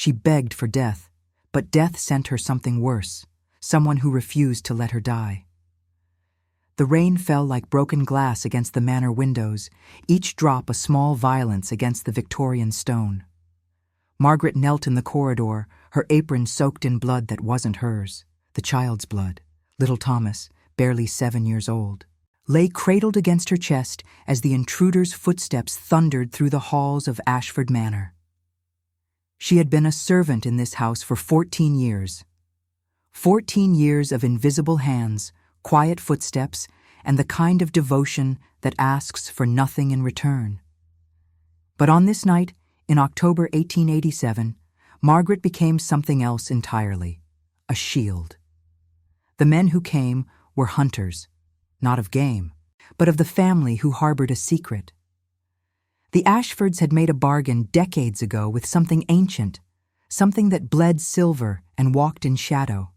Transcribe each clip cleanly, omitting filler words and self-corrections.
She begged for death, but death sent her something worse, someone who refused to let her die. The rain fell like broken glass against the manor windows, each drop a small violence against the Victorian stone. Margaret knelt in the corridor, her apron soaked in blood that wasn't hers, the child's blood. Little Thomas, barely 7 years old, lay cradled against her chest as the intruder's footsteps thundered through the halls of Ashford Manor. She had been a servant in this house for 14 years. 14 years of invisible hands, quiet footsteps, and the kind of devotion that asks for nothing in return. But on this night, in October 1887, Margaret became something else entirely, a shield. The men who came were hunters, not of game, but of the family who harbored a secret. The Ashfords had made a bargain decades ago with something ancient, something that bled silver and walked in shadow.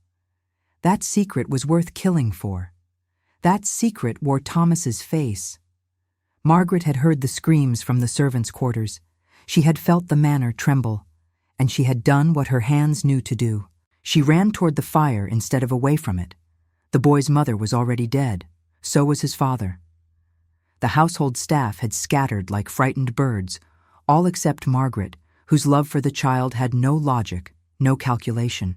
That secret was worth killing for. That secret wore Thomas's face. Margaret had heard the screams from the servants' quarters. She had felt the manor tremble, and she had done what her hands knew to do. She ran toward the fire instead of away from it. The boy's mother was already dead. So was his father. The household staff had scattered like frightened birds, all except Margaret, whose love for the child had no logic, no calculation.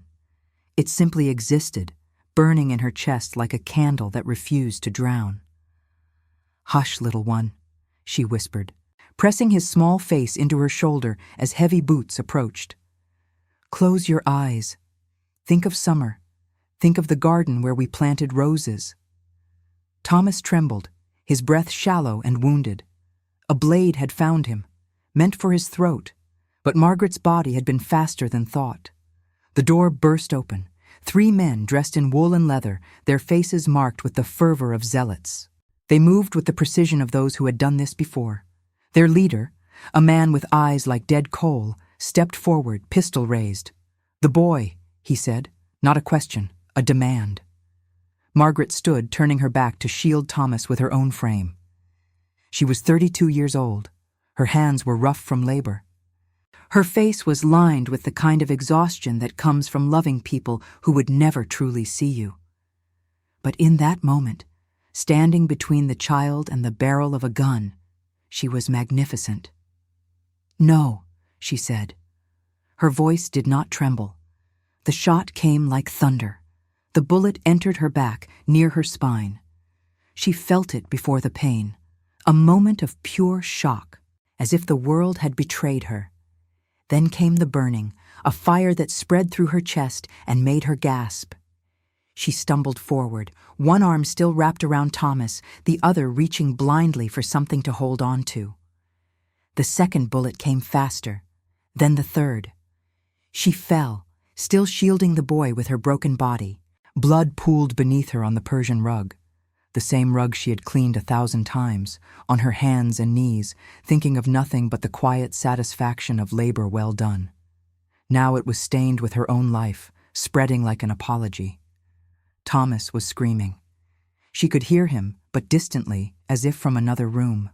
It simply existed, burning in her chest like a candle that refused to drown. "Hush, little one," she whispered, pressing his small face into her shoulder as heavy boots approached. "Close your eyes. Think of summer. Think of the garden where we planted roses." Thomas trembled, his breath shallow and wounded. A blade had found him, meant for his throat, but Margaret's body had been faster than thought. The door burst open. 3 men dressed in wool and leather, their faces marked with the fervor of zealots. They moved with the precision of those who had done this before. Their leader, a man with eyes like dead coal, stepped forward, pistol raised. "The boy," he said, not a question, a demand. Margaret stood, turning her back to shield Thomas with her own frame. She was 32 years old. Her hands were rough from labor. Her face was lined with the kind of exhaustion that comes from loving people who would never truly see you. But in that moment, standing between the child and the barrel of a gun, she was magnificent. "No," she said. Her voice did not tremble. The shot came like thunder. The bullet entered her back, near her spine. She felt it before the pain, a moment of pure shock, as if the world had betrayed her. Then came the burning, a fire that spread through her chest and made her gasp. She stumbled forward, one arm still wrapped around Thomas, the other reaching blindly for something to hold on to. The second bullet came faster, then the third. She fell, still shielding the boy with her broken body. Blood pooled beneath her on the Persian rug, the same rug she had cleaned 1,000 times, on her hands and knees, thinking of nothing but the quiet satisfaction of labor well done. Now it was stained with her own life, spreading like an apology. Thomas was screaming. She could hear him, but distantly, as if from another room.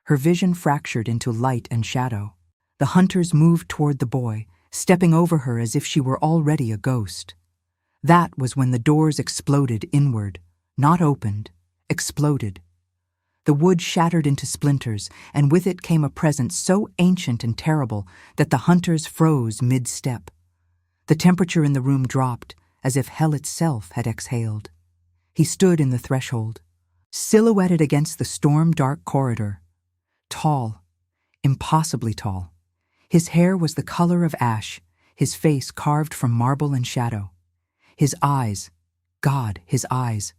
Her vision fractured into light and shadow. The hunters moved toward the boy, stepping over her as if she were already a ghost. That was when the doors exploded inward, not opened, exploded. The wood shattered into splinters, and with it came a presence so ancient and terrible that the hunters froze mid-step. The temperature in the room dropped, as if hell itself had exhaled. He stood in the threshold, silhouetted against the storm-dark corridor. Tall, impossibly tall. His hair was the color of ash, his face carved from marble and shadow. His eyes, God, his eyes,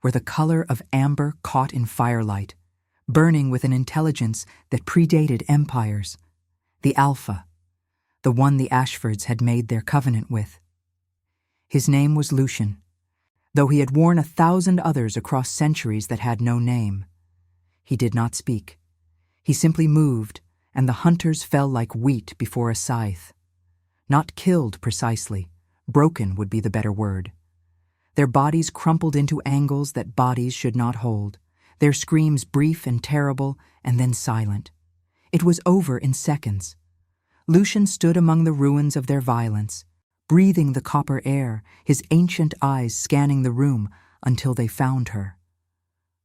were the color of amber caught in firelight, burning with an intelligence that predated empires. The Alpha, the one the Ashfords had made their covenant with. His name was Lucian, though he had worn 1,000 others across centuries that had no name. He did not speak. He simply moved, and the hunters fell like wheat before a scythe. Not killed precisely. Broken would be the better word. Their bodies crumpled into angles that bodies should not hold, their screams brief and terrible, and then silent. It was over in seconds. Lucian stood among the ruins of their violence, breathing the copper air, his ancient eyes scanning the room until they found her.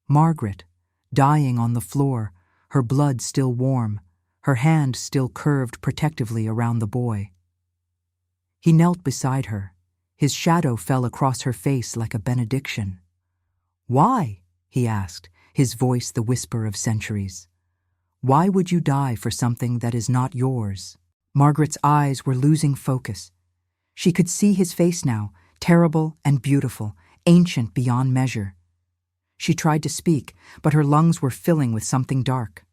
Margaret, dying on the floor, her blood still warm, her hand still curved protectively around the boy. He knelt beside her. His shadow fell across her face like a benediction. "Why?" he asked, his voice the whisper of centuries. "Why would you die for something that is not yours?" Margaret's eyes were losing focus. She could see his face now, terrible and beautiful, ancient beyond measure. She tried to speak, but her lungs were filling with something dark.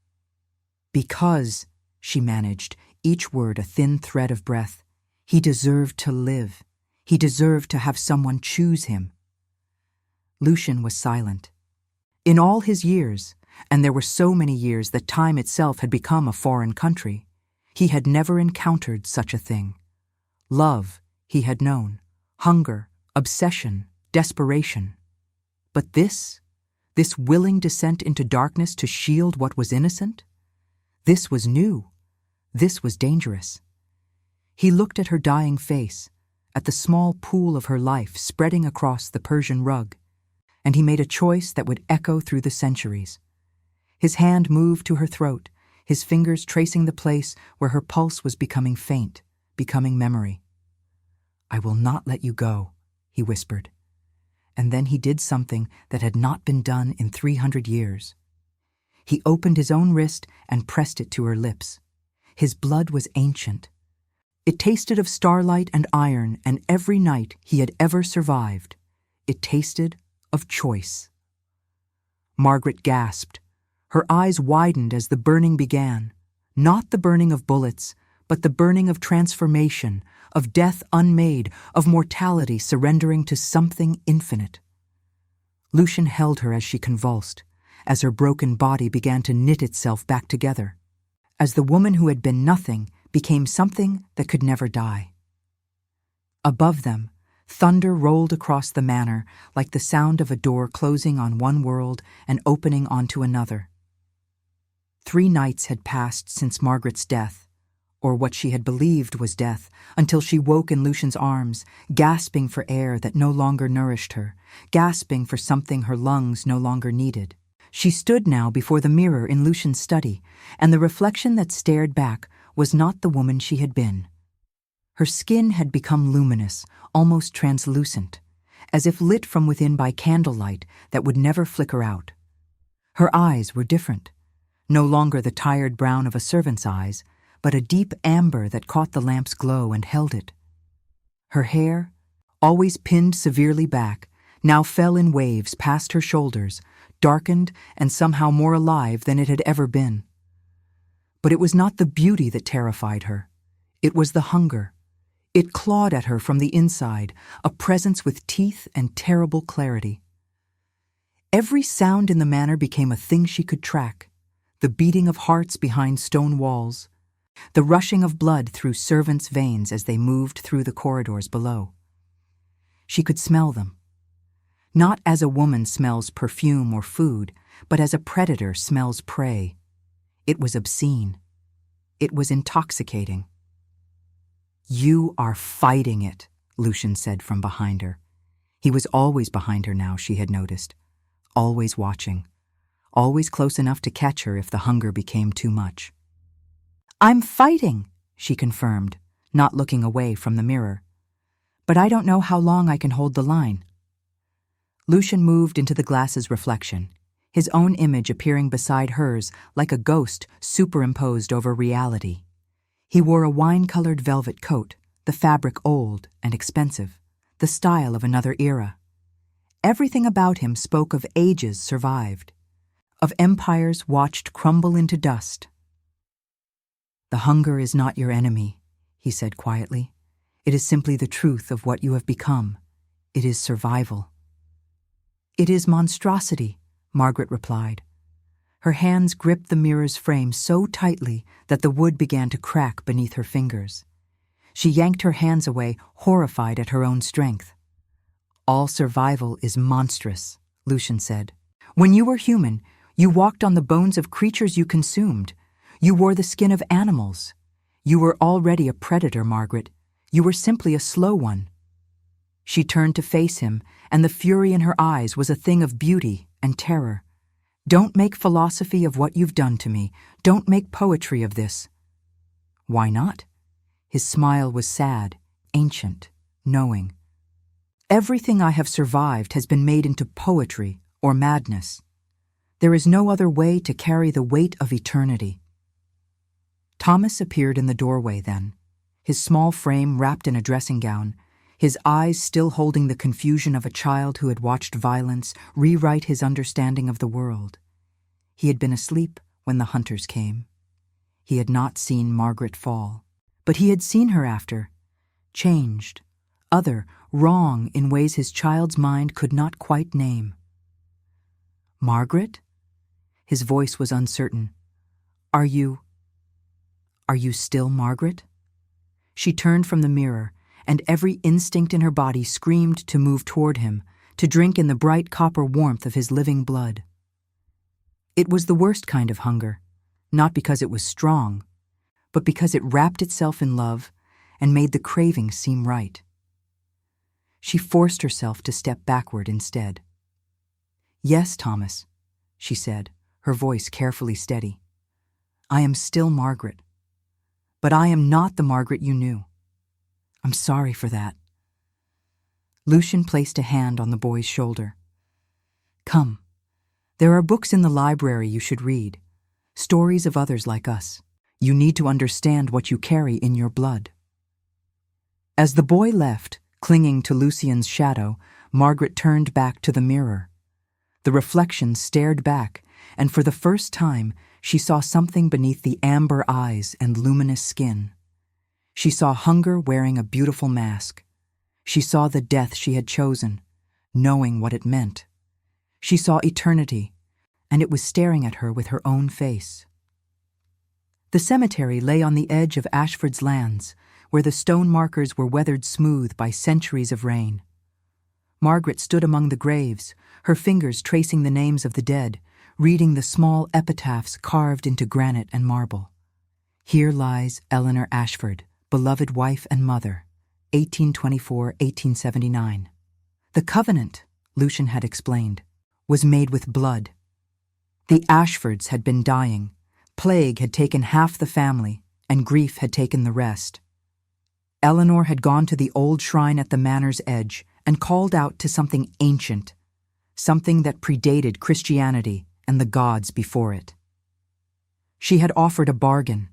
"Because," she managed, each word a thin thread of breath, "he deserved to live. He deserved to have someone choose him." Lucian was silent. In all his years, and there were so many years that time itself had become a foreign country, he had never encountered such a thing. Love, he had known. Hunger, obsession, desperation. But this willing descent into darkness to shield what was innocent? This was new. This was dangerous. He looked at her dying face, at the small pool of her life spreading across the Persian rug, and he made a choice that would echo through the centuries. His hand moved to her throat, his fingers tracing the place where her pulse was becoming faint, becoming memory. "I will not let you go," he whispered. And then he did something that had not been done in 300 years. He opened his own wrist and pressed it to her lips. His blood was ancient. It tasted of starlight and iron and every night he had ever survived. It tasted of choice. Margaret gasped. Her eyes widened as the burning began. Not the burning of bullets, but the burning of transformation, of death unmade, of mortality surrendering to something infinite. Lucian held her as she convulsed, as her broken body began to knit itself back together, as the woman who had been nothing became something that could never die. Above them, thunder rolled across the manor like the sound of a door closing on one world and opening onto another. 3 nights had passed since Margaret's death, or what she had believed was death, until she woke in Lucian's arms, gasping for air that no longer nourished her, gasping for something her lungs no longer needed. She stood now before the mirror in Lucian's study, and the reflection that stared back was not the woman she had been. Her skin had become luminous, almost translucent, as if lit from within by candlelight that would never flicker out. Her eyes were different, no longer the tired brown of a servant's eyes, but a deep amber that caught the lamp's glow and held it. Her hair, always pinned severely back, now fell in waves past her shoulders, darkened and somehow more alive than it had ever been. But it was not the beauty that terrified her. It was the hunger. It clawed at her from the inside, a presence with teeth and terrible clarity. Every sound in the manor became a thing she could track, the beating of hearts behind stone walls, the rushing of blood through servants' veins as they moved through the corridors below. She could smell them, not as a woman smells perfume or food, but as a predator smells prey. It was obscene. It was intoxicating. "You are fighting it," Lucian said from behind her. He was always behind her now, she had noticed, always watching, always close enough to catch her if the hunger became too much. "I'm fighting," she confirmed, not looking away from the mirror. "But I don't know how long I can hold the line." Lucian moved into the glass's reflection, his own image appearing beside hers like a ghost superimposed over reality. He wore a wine-colored velvet coat, the fabric old and expensive, the style of another era. Everything about him spoke of ages survived, of empires watched crumble into dust. "The hunger is not your enemy," he said quietly. "It is simply the truth of what you have become. It is survival." "It is monstrosity," Margaret replied. Her hands gripped the mirror's frame so tightly that the wood began to crack beneath her fingers. She yanked her hands away, horrified at her own strength. "All survival is monstrous," Lucian said. "When you were human, you walked on the bones of creatures you consumed. You wore the skin of animals. You were already a predator, Margaret. You were simply a slow one. She turned to face him, and the fury in her eyes was a thing of beauty and terror. Don't make philosophy of what you've done to me. Don't make poetry of this. Why not? His smile was sad, ancient, knowing. Everything I have survived has been made into poetry or madness. There is no other way to carry the weight of eternity. Thomas appeared in the doorway then, his small frame wrapped in a dressing gown, his eyes still holding the confusion of a child who had watched violence rewrite his understanding of the world. He had been asleep when the hunters came. He had not seen Margaret fall, but he had seen her after, changed, other, wrong in ways his child's mind could not quite name. Margaret? His voice was uncertain. Are you still Margaret? She turned from the mirror, and every instinct in her body screamed to move toward him, to drink in the bright copper warmth of his living blood. It was the worst kind of hunger, not because it was strong, but because it wrapped itself in love and made the craving seem right. She forced herself to step backward instead. Yes, Thomas, she said, her voice carefully steady. I am still Margaret, but I am not the Margaret you knew. I'm sorry for that. Lucian placed a hand on the boy's shoulder. Come, there are books in the library you should read, stories of others like us. You need to understand what you carry in your blood. As the boy left, clinging to Lucian's shadow, Margaret turned back to the mirror. The reflection stared back, and for the first time, she saw something beneath the amber eyes and luminous skin. She saw hunger wearing a beautiful mask. She saw the death she had chosen, knowing what it meant. She saw eternity, and it was staring at her with her own face. The cemetery lay on the edge of Ashford's lands, where the stone markers were weathered smooth by centuries of rain. Margaret stood among the graves, her fingers tracing the names of the dead, reading the small epitaphs carved into granite and marble. Here lies Eleanor Ashford, beloved wife and mother, 1824-1879. The covenant, Lucian had explained, was made with blood. The Ashfords had been dying. Plague had taken half the family, and grief had taken the rest. Eleanor had gone to the old shrine at the manor's edge and called out to something ancient, something that predated Christianity and the gods before it. She had offered a bargain: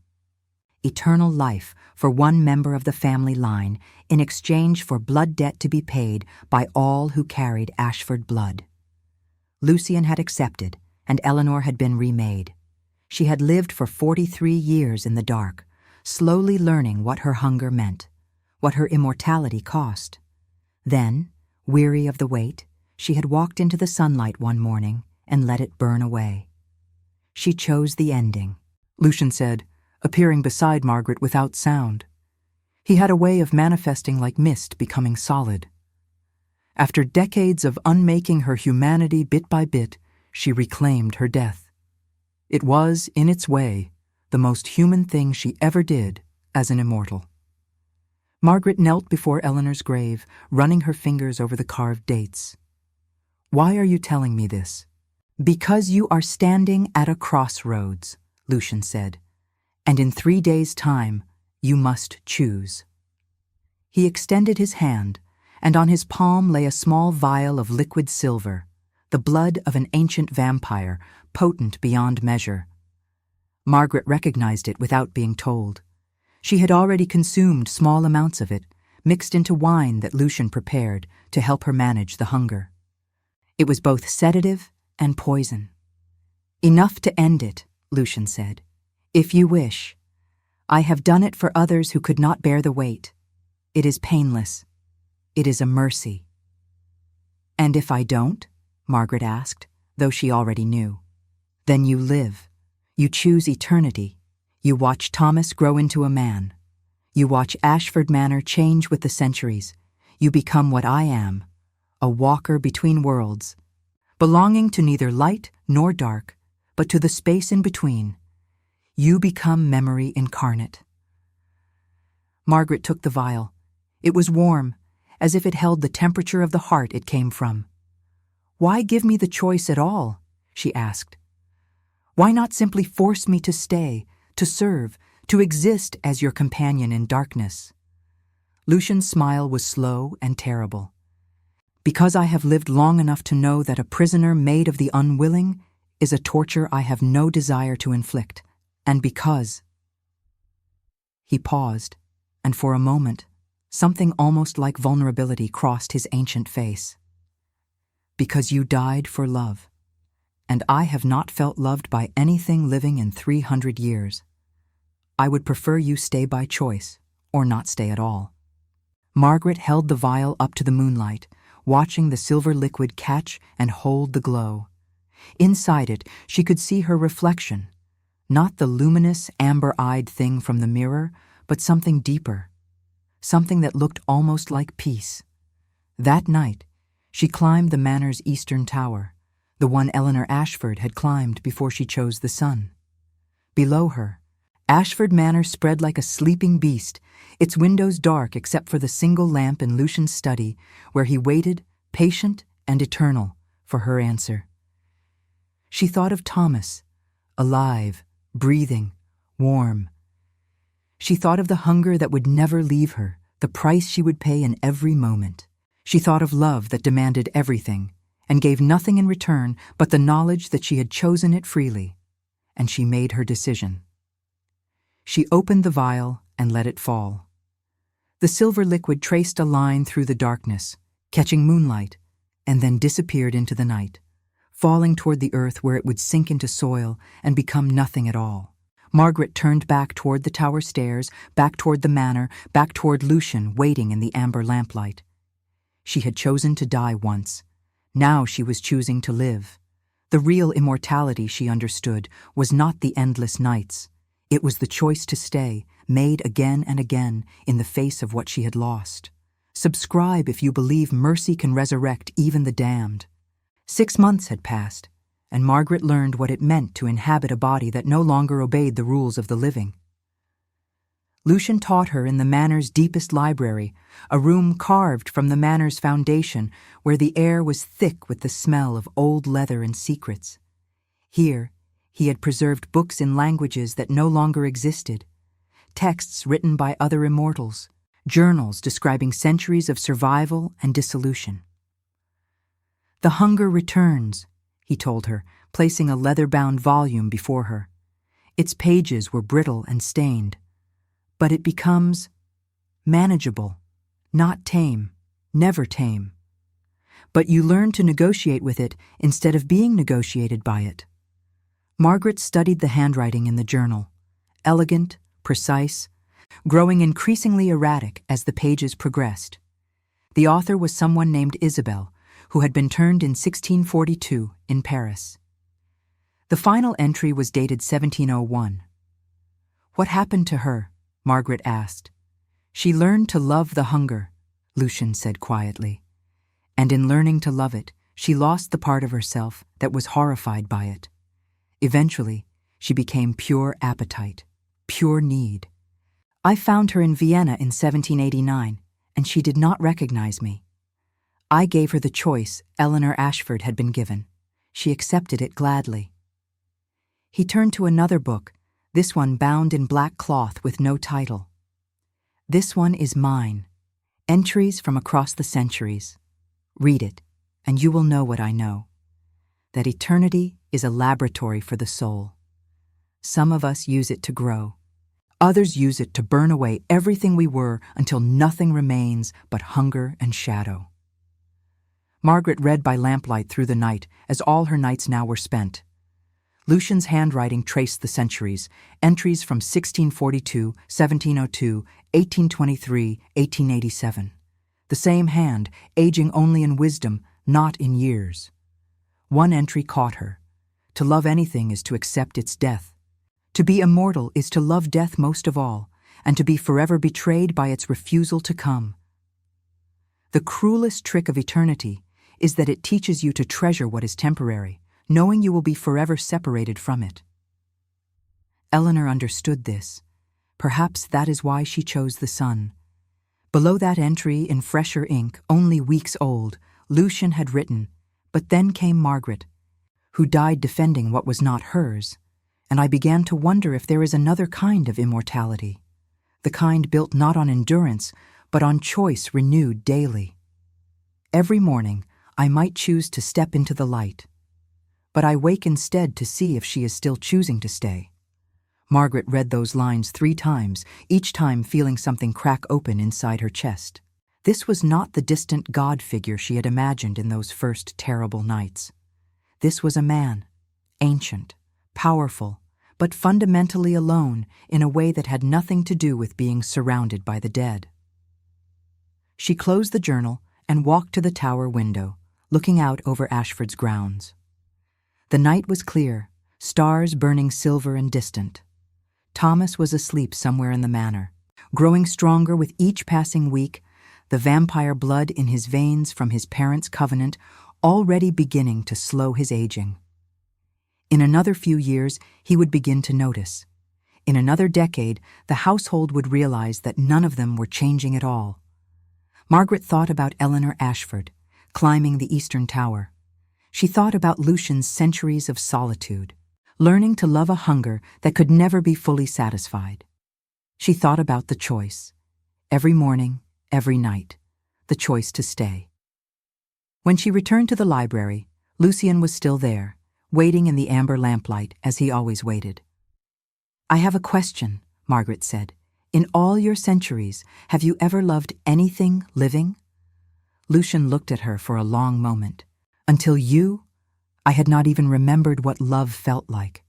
eternal life for one member of the family line in exchange for blood debt to be paid by all who carried Ashford blood. Lucian had accepted, and Eleanor had been remade. She had lived for 43 years in the dark, slowly learning what her hunger meant, what her immortality cost. Then, weary of the wait, she had walked into the sunlight one morning and let it burn away. She chose the ending, Lucian said, appearing beside Margaret without sound. He had a way of manifesting like mist becoming solid. After decades of unmaking her humanity bit by bit, she reclaimed her death. It was, in its way, the most human thing she ever did as an immortal. Margaret knelt before Eleanor's grave, running her fingers over the carved dates. Why are you telling me this? Because you are standing at a crossroads, Lucian said, and in 3 days' time, you must choose. He extended his hand, and on his palm lay a small vial of liquid silver, the blood of an ancient vampire, potent beyond measure. Margaret recognized it without being told. She had already consumed small amounts of it, mixed into wine that Lucian prepared to help her manage the hunger. It was both sedative and poison. Enough to end it, Lucian said. If you wish. I have done it for others who could not bear the weight. It is painless. It is a mercy. And if I don't? Margaret asked, though she already knew. Then you live. You choose eternity. You watch Thomas grow into a man. You watch Ashford Manor change with the centuries. You become what I am, a walker between worlds, belonging to neither light nor dark, but to the space in between. You become memory incarnate. Margaret took the vial. It was warm, as if it held the temperature of the heart it came from. "Why give me the choice at all?" she asked. "Why not simply force me to stay, to serve, to exist as your companion in darkness?" Lucian's smile was slow and terrible. "Because I have lived long enough to know that a prisoner made of the unwilling is a torture I have no desire to inflict, and because—" He paused, and for a moment, something almost like vulnerability crossed his ancient face. "Because you died for love, and I have not felt loved by anything living in 300 years. I would prefer you stay by choice, or not stay at all." Margaret held the vial up to the moonlight, watching the silver liquid catch and hold the glow. Inside it, she could see her reflection, not the luminous, amber-eyed thing from the mirror, but something deeper, something that looked almost like peace. That night, she climbed the manor's eastern tower, the one Eleanor Ashford had climbed before she chose the sun. Below her, Ashford Manor spread like a sleeping beast, its windows dark except for the single lamp in Lucian's study, where he waited, patient and eternal, for her answer. She thought of Thomas, alive, breathing, warm. She thought of the hunger that would never leave her, the price she would pay in every moment. She thought of love that demanded everything, and gave nothing in return but the knowledge that she had chosen it freely, and she made her decision. She opened the vial and let it fall. The silver liquid traced a line through the darkness, catching moonlight, and then disappeared into the night, falling toward the earth where it would sink into soil and become nothing at all. Margaret turned back toward the tower stairs, back toward the manor, back toward Lucian waiting in the amber lamplight. She had chosen to die once. Now she was choosing to live. The real immortality, she understood, was not the endless nights. It was the choice to stay, made again and again, in the face of what she had lost. Subscribe if you believe mercy can resurrect even the damned. 6 months had passed, and Margaret learned what it meant to inhabit a body that no longer obeyed the rules of the living. Lucian taught her in the manor's deepest library, a room carved from the manor's foundation where the air was thick with the smell of old leather and secrets. Here, he had preserved books in languages that no longer existed, texts written by other immortals, journals describing centuries of survival and dissolution. "The hunger returns," he told her, placing a leather-bound volume before her. Its pages were brittle and stained, but it becomes manageable, not tame, never tame. But you learn to negotiate with it instead of being negotiated by it. Margaret studied the handwriting in the journal, elegant, precise, growing increasingly erratic as the pages progressed. The author was someone named Isabel, who had been turned in 1642 in Paris. The final entry was dated 1701. "What happened to her?" Margaret asked. "She learned to love the hunger," Lucian said quietly. "And in learning to love it, she lost the part of herself that was horrified by it. Eventually, she became pure appetite, pure need. I found her in Vienna in 1789, and she did not recognize me. I gave her the choice Eleanor Ashford had been given. She accepted it gladly." He turned to another book, this one bound in black cloth with no title. "This one is mine. Entries from across the centuries. Read it, and you will know what I know. That eternity is a laboratory for the soul. Some of us use it to grow. Others use it to burn away everything we were until nothing remains but hunger and shadow." Margaret read by lamplight through the night, as all her nights now were spent. Lucian's handwriting traced the centuries, entries from 1642, 1702, 1823, 1887. The same hand, aging only in wisdom, not in years. One entry caught her. To love anything is to accept its death. To be immortal is to love death most of all, and to be forever betrayed by its refusal to come. The cruelest trick of eternity is that it teaches you to treasure what is temporary, knowing you will be forever separated from it. Eleanor understood this, Perhaps that is why she chose the sun. Below that entry, in fresher ink, only weeks old, Lucian had written, "But then came Margaret, who died defending what was not hers, and I began to wonder if there is another kind of immortality, the kind built not on endurance, but on choice renewed daily. Every morning I might choose to step into the light, but I wake instead to see if she is still choosing to stay." Margaret read those lines 3 times, each time feeling something crack open inside her chest. This was not the distant god figure she had imagined in those first terrible nights. This was a man, ancient, powerful, but fundamentally alone in a way that had nothing to do with being surrounded by the dead. She closed the journal and walked to the tower window, looking out over Ashford's grounds. The night was clear, stars burning silver and distant. Thomas was asleep somewhere in the manor, growing stronger with each passing week, the vampire blood in his veins from his parents' covenant already beginning to slow his aging. In another few years, he would begin to notice. In another decade, the household would realize that none of them were changing at all. Margaret thought about Eleanor Ashford, climbing the eastern tower. She thought about Lucian's centuries of solitude, learning to love a hunger that could never be fully satisfied. She thought about the choice, every morning, every night, the choice to stay. When she returned to the library, Lucian was still there, waiting in the amber lamplight as he always waited. "I have a question," Margaret said. "In all your centuries, have you ever loved anything living?" Lucian looked at her for a long moment. "Until you, I had not even remembered what love felt like.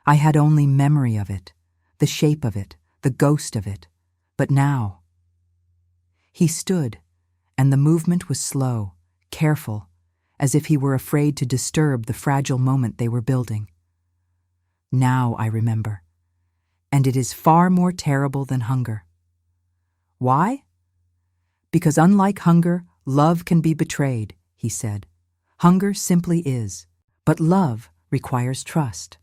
I had only memory of it, the shape of it, the ghost of it. But now—" He stood, and the movement was slow, careful, as if he were afraid to disturb the fragile moment they were building. "Now I remember, and it is far more terrible than hunger." "Why?" "Because unlike hunger, love can be betrayed," he said. "Hunger simply is, but love requires trust.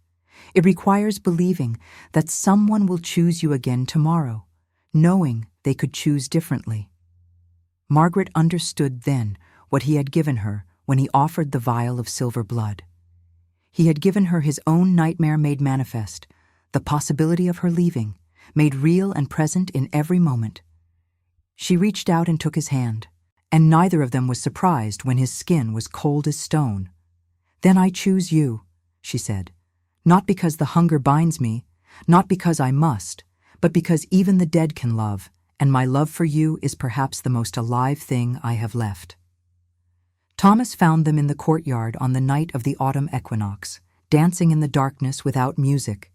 It requires believing that someone will choose you again tomorrow, knowing they could choose differently." Margaret understood then what he had given her when he offered the vial of silver blood. He had given her his own nightmare made manifest, the possibility of her leaving, made real and present in every moment. She reached out and took his hand, and neither of them was surprised when his skin was cold as stone. "Then I choose you," she said, "not because the hunger binds me, not because I must, but because even the dead can love, and my love for you is perhaps the most alive thing I have left." Thomas found them in the courtyard on the night of the autumn equinox, dancing in the darkness without music.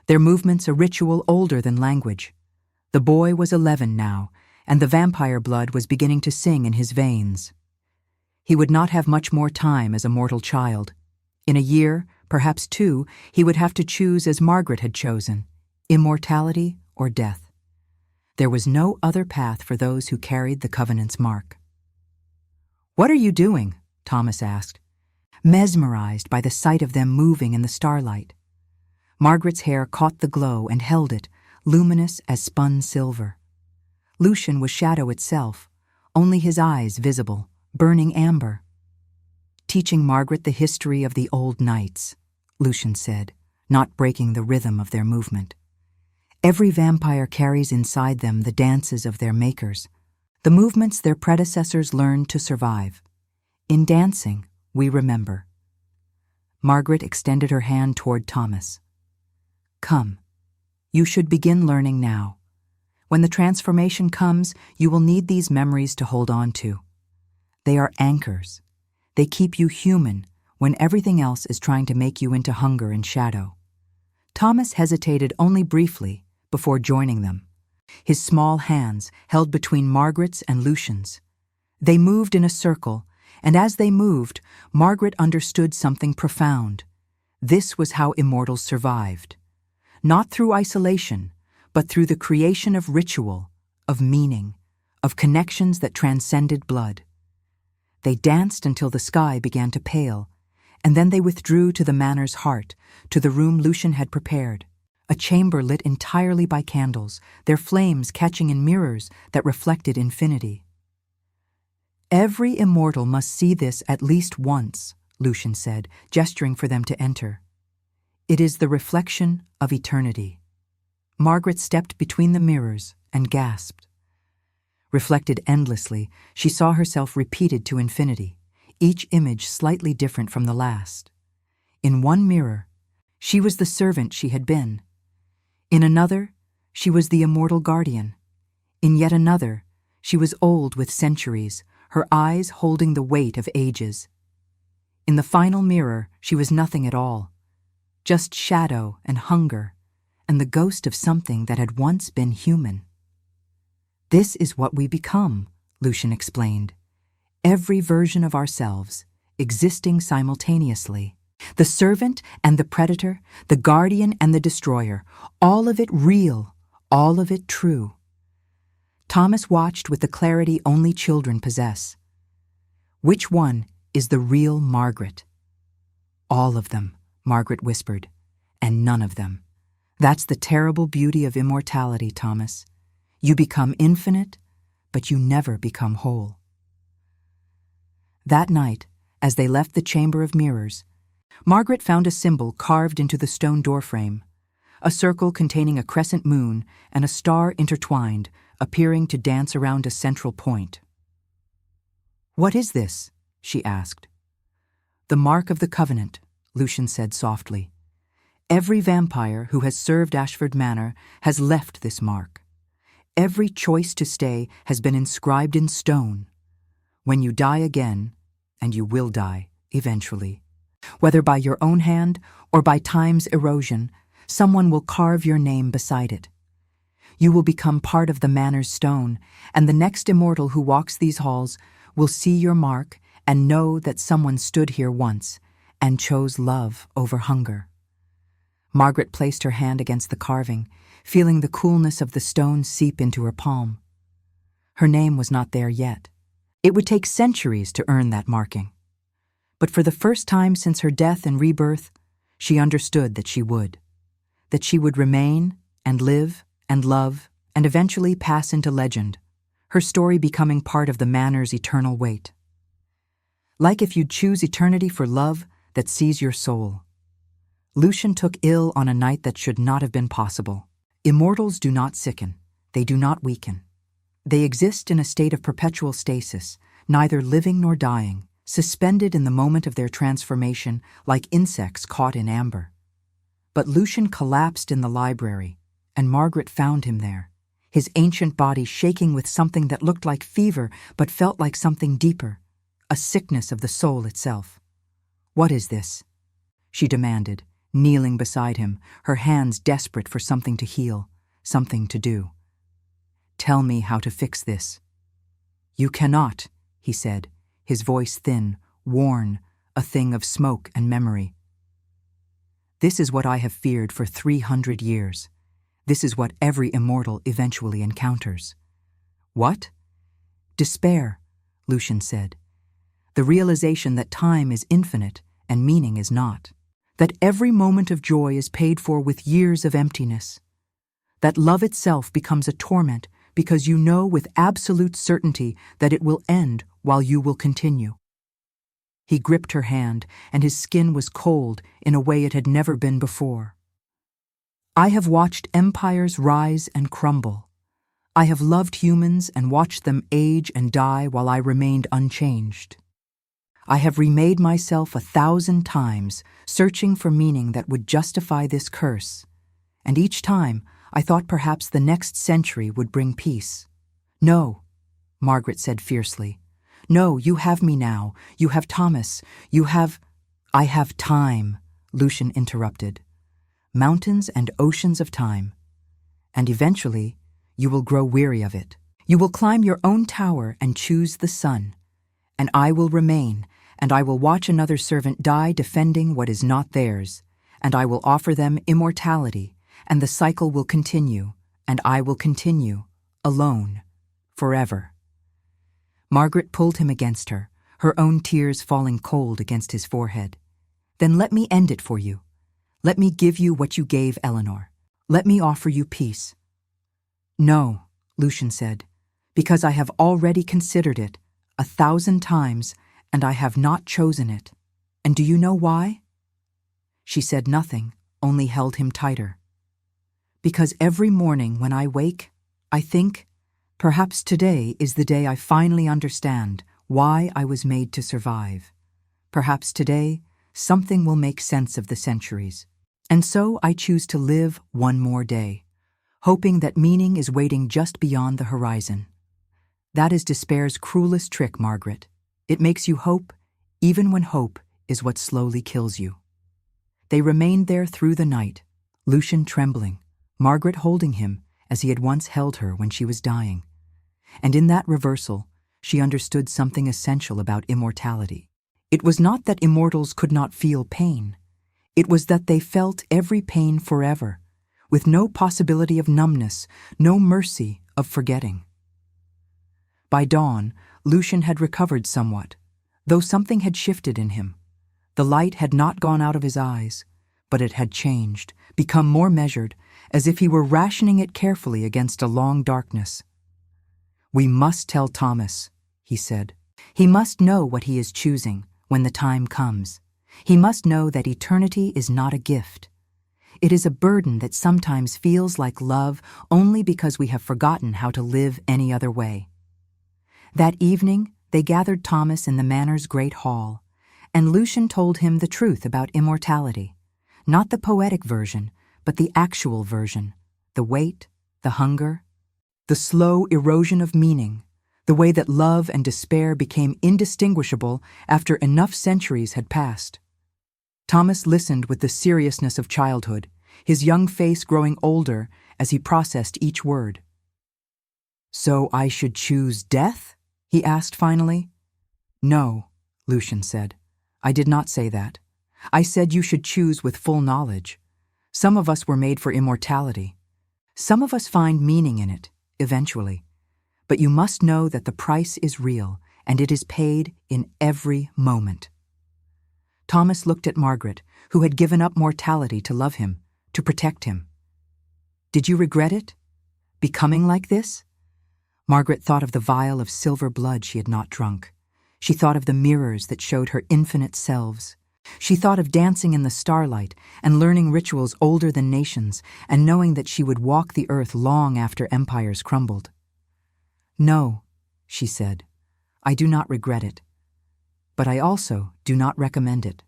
Their movements a ritual older than language. The boy was 11 now, and the vampire blood was beginning to sing in his veins. He would not have much more time as a mortal child. In a year, perhaps 2, he would have to choose as Margaret had chosen, immortality or death. There was no other path for those who carried the covenant's mark. "What are you doing?" Thomas asked, mesmerized by the sight of them moving in the starlight. Margaret's hair caught the glow and held it, luminous as spun silver. Lucian was shadow itself, only his eyes visible, burning amber. "Teaching Margaret the history of the old knights," Lucian said, not breaking the rhythm of their movement. "Every vampire carries inside them the dances of their makers, the movements their predecessors learned to survive. In dancing, we remember." Margaret extended her hand toward Thomas. "Come, you should begin learning now. When the transformation comes, you will need these memories to hold on to. They are anchors. They keep you human when everything else is trying to make you into hunger and shadow." Thomas hesitated only briefly before joining them, his small hands held between Margaret's and Lucian's. They moved in a circle, and as they moved, Margaret understood something profound. This was how immortals survived. Not through isolation, but through the creation of ritual, of meaning, of connections that transcended blood. They danced until the sky began to pale, and then they withdrew to the manor's heart, to the room Lucian had prepared, A chamber lit entirely by candles, their flames catching in mirrors that reflected infinity. "Every immortal must see this at least once," Lucian said, gesturing for them to enter. "It is the reflection of eternity." Margaret stepped between the mirrors and gasped. Reflected endlessly, she saw herself repeated to infinity, each image slightly different from the last. In one mirror, she was the servant she had been. In another, she was the immortal guardian. In yet another, she was old with centuries, her eyes holding the weight of ages. In the final mirror, she was nothing at all, just shadow and hunger, and the ghost of something that had once been human. "This is what we become," Lucian explained. "Every version of ourselves, existing simultaneously. The servant and the predator, the guardian and the destroyer, all of it real, all of it true." Thomas watched with the clarity only children possess. "Which one is the real Margaret?" "All of them," Margaret whispered, "and none of them. That's the terrible beauty of immortality, Thomas. You become infinite, but you never become whole." That night, as they left the Chamber of Mirrors, Margaret found a symbol carved into the stone doorframe, a circle containing a crescent moon and a star intertwined, appearing to dance around a central point. "What is this?" she asked. "The mark of the covenant," Lucian said softly. "Every vampire who has served Ashford Manor has left this mark. Every choice to stay has been inscribed in stone. When you die again, and you will die eventually, whether by your own hand or by time's erosion, someone will carve your name beside it. You will become part of the manor's stone, and the next immortal who walks these halls will see your mark and know that someone stood here once and chose love over hunger." Margaret placed her hand against the carving, feeling the coolness of the stone seep into her palm. Her name was not there yet. It would take centuries to earn that marking. But for the first time since her death and rebirth, she understood that she would remain and live and love and eventually pass into legend, her story becoming part of the manor's eternal weight. Like if you'd choose eternity for love that sees your soul. Lucian took ill on a night that should not have been possible. Immortals do not sicken. They do not weaken. They exist in a state of perpetual stasis, neither living nor dying, suspended in the moment of their transformation like insects caught in amber. But Lucian collapsed in the library, and Margaret found him there, his ancient body shaking with something that looked like fever but felt like something deeper, a sickness of the soul itself. "What is this?" she demanded, kneeling beside him, her hands desperate for something to heal, something to do. "Tell me how to fix this." "You cannot," he said, his voice thin, worn, a thing of smoke and memory. "This is what I have feared for 300 years. This is what every immortal eventually encounters." "What?" "Despair," Lucian said. "The realization that time is infinite and meaning is not. That every moment of joy is paid for with years of emptiness. That love itself becomes a torment because you know with absolute certainty that it will end while you will continue." He gripped her hand, and his skin was cold in a way it had never been before. "I have watched empires rise and crumble. I have loved humans and watched them age and die while I remained unchanged. I have remade myself 1,000 times, searching for meaning that would justify this curse, and each time I thought perhaps the next century would bring peace." "No," Margaret said fiercely. "No, you have me now. You have Thomas. You have—" "I have time," Lucian interrupted. "Mountains and oceans of time. And eventually, you will grow weary of it. You will climb your own tower and choose the sun. And I will remain, and I will watch another servant die defending what is not theirs, and I will offer them immortality, and the cycle will continue, and I will continue, alone, forever." Margaret pulled him against her, her own tears falling cold against his forehead. "Then let me end it for you. Let me give you what you gave Eleanor. Let me offer you peace." "No," Lucian said, "because I have already considered it 1,000 times, and I have not chosen it. And do you know why?" She said nothing, only held him tighter. "Because every morning when I wake, I think, perhaps today is the day I finally understand why I was made to survive. Perhaps today, something will make sense of the centuries. And so I choose to live one more day, hoping that meaning is waiting just beyond the horizon. That is despair's cruelest trick, Margaret. It makes you hope, even when hope is what slowly kills you." They remained there through the night, Lucian trembling, Margaret holding him as he had once held her when she was dying. And in that reversal, she understood something essential about immortality. It was not that immortals could not feel pain. It was that they felt every pain forever, with no possibility of numbness, no mercy of forgetting. By dawn, Lucian had recovered somewhat, though something had shifted in him. The light had not gone out of his eyes, but it had changed, become more measured, as if he were rationing it carefully against a long darkness. "We must tell Thomas," he said. "He must know what he is choosing when the time comes. He must know that eternity is not a gift. It is a burden that sometimes feels like love only because we have forgotten how to live any other way." That evening, they gathered Thomas in the manor's great hall, and Lucian told him the truth about immortality. Not the poetic version, but the actual version. The weight, the hunger, the slow erosion of meaning, the way that love and despair became indistinguishable after enough centuries had passed. Thomas listened with the seriousness of childhood, his young face growing older as he processed each word. "So I should choose death?" he asked finally. "No," Lucian said. "I did not say that. I said you should choose with full knowledge. Some of us were made for immortality. Some of us find meaning in it, eventually. But you must know that the price is real, and it is paid in every moment." Thomas looked at Margaret, who had given up mortality to love him, to protect him. "Did you regret it? Becoming like this?" Margaret thought of the vial of silver blood she had not drunk. She thought of the mirrors that showed her infinite selves. She thought of dancing in the starlight and learning rituals older than nations and knowing that she would walk the earth long after empires crumbled. "No," she said, "I do not regret it. But I also do not recommend it.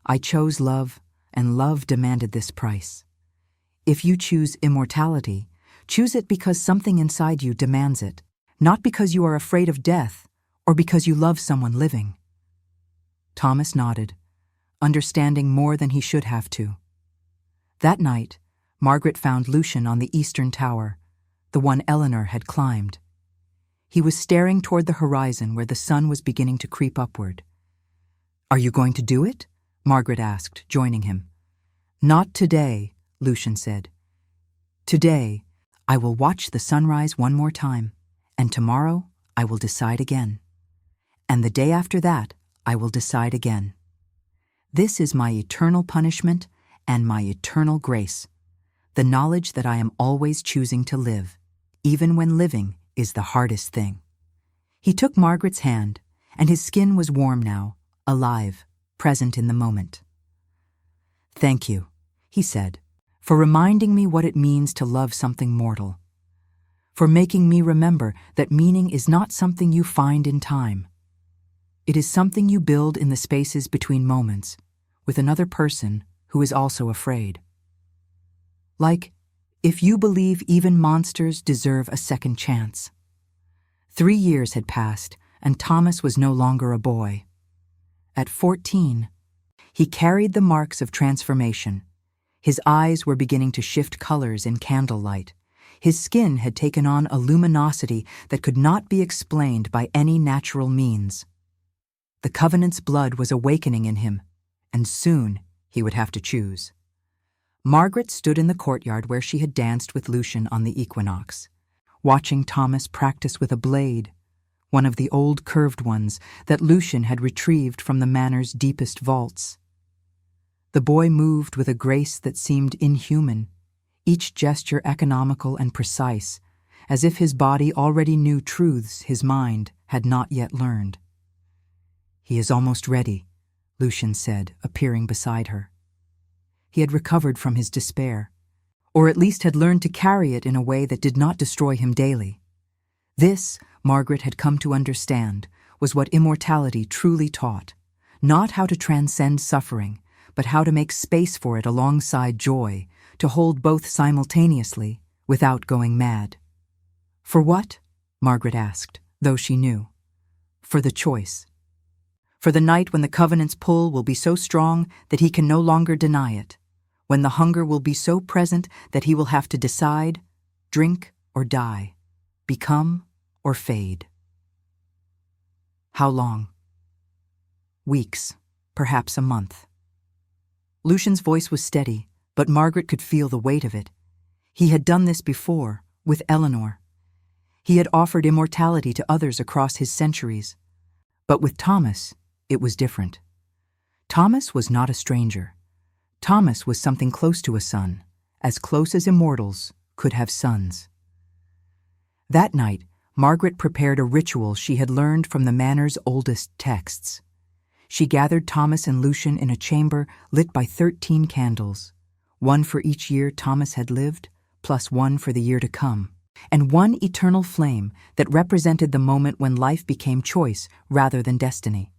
I chose love, and love demanded this price. If you choose immortality, choose it because something inside you demands it, not because you are afraid of death or because you love someone living." Thomas nodded, understanding more than he should have to. That night, Margaret found Lucian on the eastern tower, the one Eleanor had climbed. He was staring toward the horizon where the sun was beginning to creep upward. "Are you going to do it?" Margaret asked, joining him. "Not today," Lucian said. "Today, I will watch the sunrise one more time, and tomorrow I will decide again. And the day after that, I will decide again. This is my eternal punishment and my eternal grace, the knowledge that I am always choosing to live, even when living is the hardest thing." He took Margaret's hand, and his skin was warm now, alive, present in the moment. "Thank you," he said, "for reminding me what it means to love something mortal, for making me remember that meaning is not something you find in time. It is something you build in the spaces between moments, with another person who is also afraid. Like, if you believe even monsters deserve a second chance." 3 years had passed, and Thomas was no longer a boy. At 14, he carried the marks of transformation. His eyes were beginning to shift colors in candlelight. His skin had taken on a luminosity that could not be explained by any natural means. The Covenant's blood was awakening in him, and soon he would have to choose. Margaret stood in the courtyard where she had danced with Lucian on the equinox, watching Thomas practice with a blade, one of the old curved ones that Lucian had retrieved from the manor's deepest vaults. The boy moved with a grace that seemed inhuman, each gesture economical and precise, as if his body already knew truths his mind had not yet learned. "He is almost ready," Lucian said, appearing beside her. He had recovered from his despair, or at least had learned to carry it in a way that did not destroy him daily. This, Margaret had come to understand, was what immortality truly taught, not how to transcend suffering, but how to make space for it alongside joy, to hold both simultaneously, without going mad. "For what?" Margaret asked, though she knew. "For the choice. For the night when the Covenant's pull will be so strong that he can no longer deny it, when the hunger will be so present that he will have to decide, drink or die, become or fade." How long? Weeks, perhaps a month. Lucian's voice was steady, but Margaret could feel the weight of it. He had done this before, with Eleanor. He had offered immortality to others across his centuries. But with Thomas, it was different. Thomas was not a stranger. Thomas was something close to a son, as close as immortals could have sons. That night, Margaret prepared a ritual she had learned from the Manor's oldest texts. She gathered Thomas and Lucian in a chamber lit by 13 candles, one for each year Thomas had lived, plus one for the year to come, and one eternal flame that represented the moment when life became choice rather than destiny.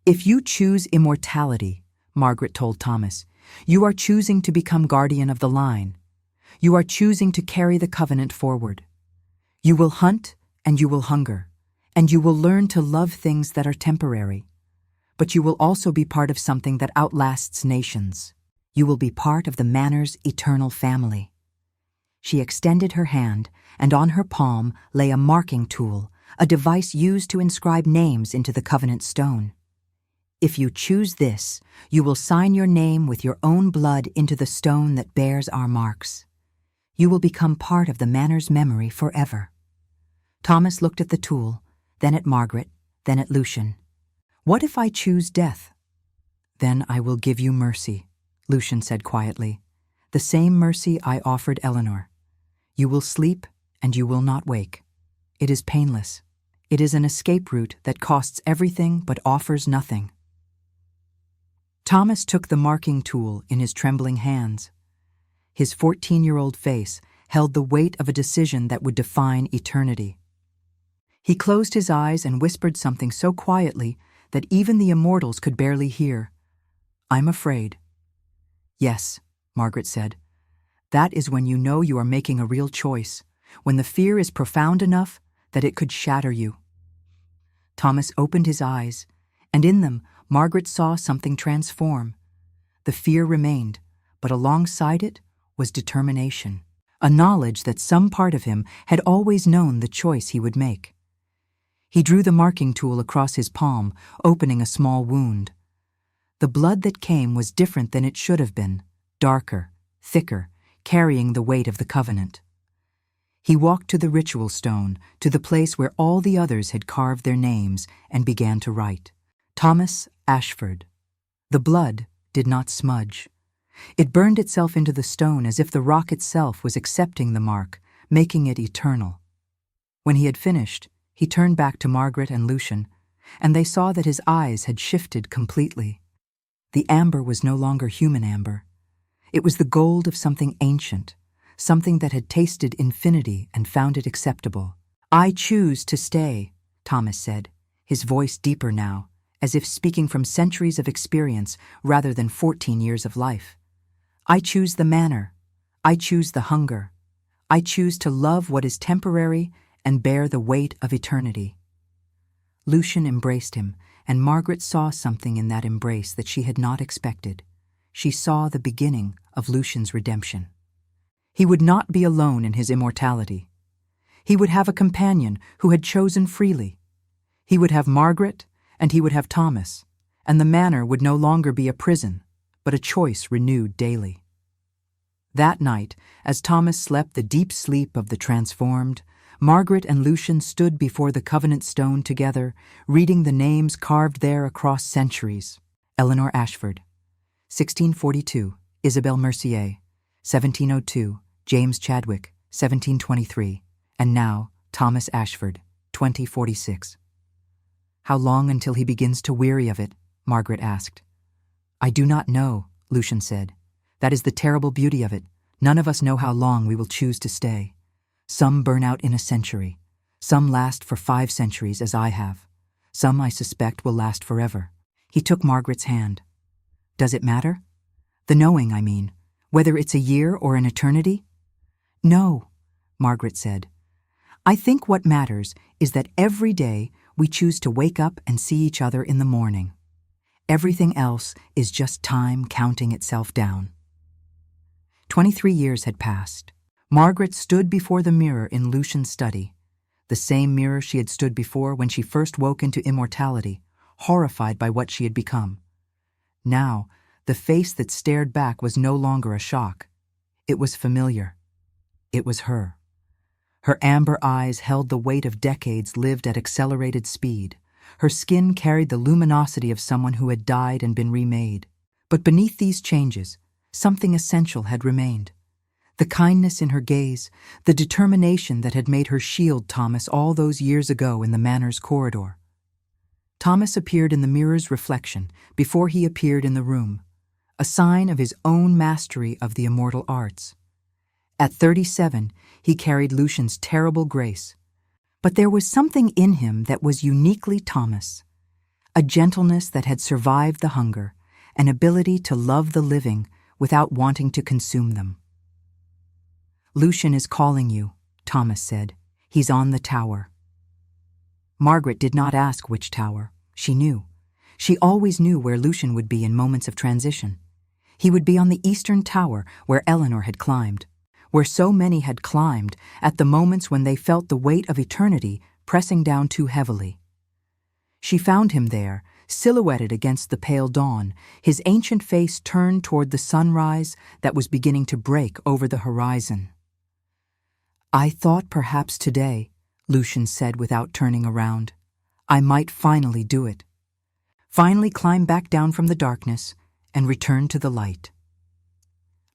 "If you choose immortality," Margaret told Thomas, "you are choosing to become guardian of the line. You are choosing to carry the covenant forward. You will hunt and you will hunger, and you will learn to love things that are temporary. But you will also be part of something that outlasts nations. You will be part of the Manor's eternal family." She extended her hand, and on her palm lay a marking tool, a device used to inscribe names into the covenant stone. "If you choose this, you will sign your name with your own blood into the stone that bears our marks. You will become part of the Manor's memory forever." Thomas looked at the tool, then at Margaret, then at Lucian. "What if I choose death?" "Then I will give you mercy," Lucian said quietly. "The same mercy I offered Eleanor. You will sleep and you will not wake. It is painless. It is an escape route that costs everything but offers nothing." Thomas took the marking tool in his trembling hands. His 14-year-old face held the weight of a decision that would define eternity. He closed his eyes and whispered something so quietly that even the immortals could barely hear. "I'm afraid." "Yes," Margaret said. "That is when you know you are making a real choice, when the fear is profound enough that it could shatter you." Thomas opened his eyes, and in them Margaret saw something transform. The fear remained, but alongside it was determination, a knowledge that some part of him had always known the choice he would make. He drew the marking tool across his palm, opening a small wound. The blood that came was different than it should have been, darker, thicker, carrying the weight of the covenant. He walked to the ritual stone, to the place where all the others had carved their names, and began to write. Thomas Ashford. The blood did not smudge. It burned itself into the stone as if the rock itself was accepting the mark, making it eternal. When he had finished, he turned back to Margaret and Lucian, and they saw that his eyes had shifted completely. The amber was no longer human amber. It was the gold of something ancient, something that had tasted infinity and found it acceptable. "I choose to stay," Thomas said, his voice deeper now, as if speaking from centuries of experience rather than 14 years of life. "I choose the manner. I choose the hunger. I choose to love what is temporary and bear the weight of eternity." Lucian embraced him, and Margaret saw something in that embrace that she had not expected. She saw the beginning of Lucian's redemption. He would not be alone in his immortality. He would have a companion who had chosen freely. He would have Margaret, and he would have Thomas, and the Manor would no longer be a prison, but a choice renewed daily. That night, as Thomas slept the deep sleep of the transformed, Margaret and Lucian stood before the covenant stone together, reading the names carved there across centuries. Eleanor Ashford, 1642, Isabel Mercier, 1702, James Chadwick, 1723, and now Thomas Ashford, 2046. How long until he begins to weary of it? Margaret asked. I do not know, Lucian said. That is the terrible beauty of it. None of us know how long we will choose to stay. Some burn out in a century. Some last for 5 centuries, as I have. Some, I suspect, will last forever. He took Margaret's hand. Does it matter? The knowing, I mean. Whether it's a year or an eternity? No, Margaret said. I think what matters is that every day we choose to wake up and see each other in the morning. Everything else is just time counting itself down. 23 years had passed. Margaret stood before the mirror in Lucian's study, the same mirror she had stood before when she first woke into immortality, horrified by what she had become. Now, the face that stared back was no longer a shock. It was familiar. It was her. Her amber eyes held the weight of decades lived at accelerated speed. Her skin carried the luminosity of someone who had died and been remade. But beneath these changes, something essential had remained. The kindness in her gaze, the determination that had made her shield Thomas all those years ago in the manor's corridor. Thomas appeared in the mirror's reflection before he appeared in the room, a sign of his own mastery of the immortal arts. At 37, he carried Lucian's terrible grace, but there was something in him that was uniquely Thomas, a gentleness that had survived the hunger, an ability to love the living without wanting to consume them. Lucian is calling you, Thomas said. He's on the tower. Margaret did not ask which tower. She knew. She always knew where Lucian would be in moments of transition. He would be on the eastern tower where Eleanor had climbed, where so many had climbed at the moments when they felt the weight of eternity pressing down too heavily. She found him there, silhouetted against the pale dawn, his ancient face turned toward the sunrise that was beginning to break over the horizon. I thought perhaps today, Lucian said without turning around, I might finally do it. Finally climb back down from the darkness and return to the light.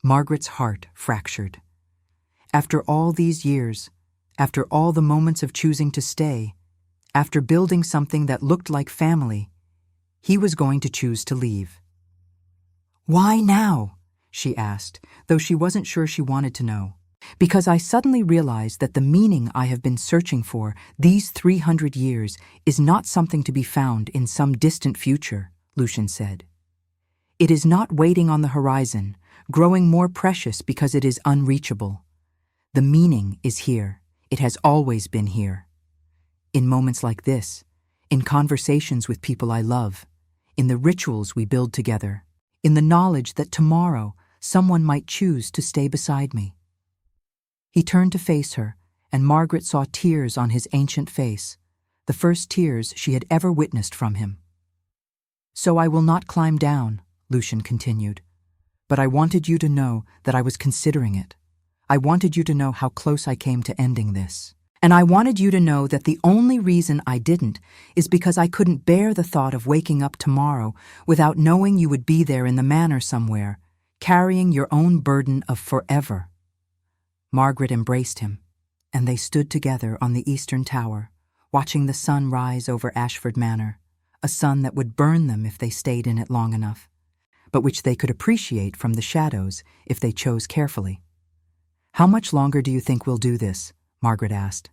Margaret's heart fractured. After all these years, after all the moments of choosing to stay, after building something that looked like family, he was going to choose to leave. Why now? She asked, though she wasn't sure she wanted to know. Because I suddenly realized that the meaning I have been searching for these 300 years is not something to be found in some distant future, Lucian said. It is not waiting on the horizon, growing more precious because it is unreachable. The meaning is here. It has always been here. In moments like this, in conversations with people I love, in the rituals we build together, in the knowledge that tomorrow someone might choose to stay beside me. He turned to face her, and Margaret saw tears on his ancient face, the first tears she had ever witnessed from him. So I will not climb down, Lucian continued, but I wanted you to know that I was considering it. I wanted you to know how close I came to ending this. And I wanted you to know that the only reason I didn't is because I couldn't bear the thought of waking up tomorrow without knowing you would be there in the manor somewhere, carrying your own burden of forever. Margaret embraced him, and they stood together on the eastern tower, watching the sun rise over Ashford Manor, a sun that would burn them if they stayed in it long enough, but which they could appreciate from the shadows if they chose carefully. How much longer do you think we'll do this? Margaret asked.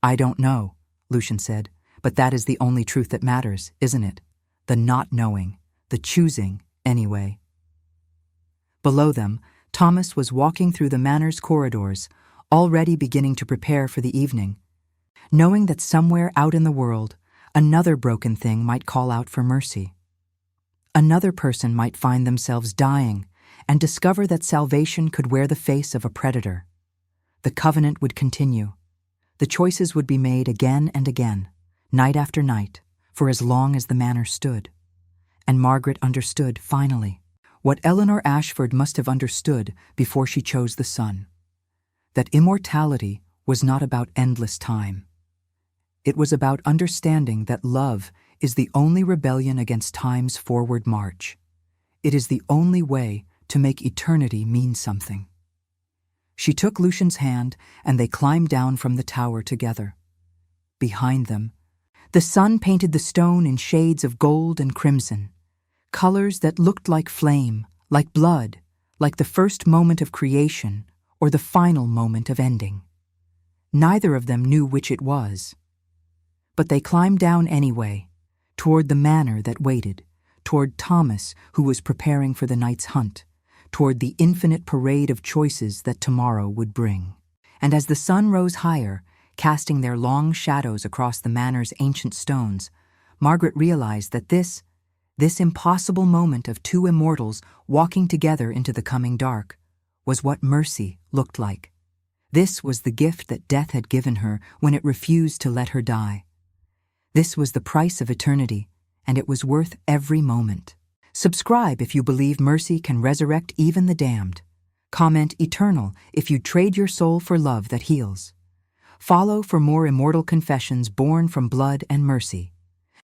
I don't know, Lucian said, but that is the only truth that matters, isn't it? The not knowing, the choosing, anyway. Below them, Thomas was walking through the manor's corridors, already beginning to prepare for the evening, knowing that somewhere out in the world, another broken thing might call out for mercy. Another person might find themselves dying and discover that salvation could wear the face of a predator. The covenant would continue. The choices would be made again and again, night after night, for as long as the manor stood. And Margaret understood, finally, what Eleanor Ashford must have understood before she chose the sun, that immortality was not about endless time. It was about understanding that love is the only rebellion against time's forward march. It is the only way to make eternity mean something. She took Lucian's hand, and they climbed down from the tower together. Behind them, the sun painted the stone in shades of gold and crimson, colors that looked like flame, like blood, like the first moment of creation or the final moment of ending. Neither of them knew which it was. But they climbed down anyway, toward the manor that waited, toward Thomas, who was preparing for the night's hunt, toward the infinite parade of choices that tomorrow would bring. And as the sun rose higher, casting their long shadows across the manor's ancient stones, Margaret realized that this impossible moment of two immortals walking together into the coming dark was what mercy looked like. This was the gift that death had given her when it refused to let her die. This was the price of eternity, and it was worth every moment. Subscribe if you believe mercy can resurrect even the damned. Comment eternal if you trade your soul for love that heals. Follow for more immortal confessions born from blood and mercy.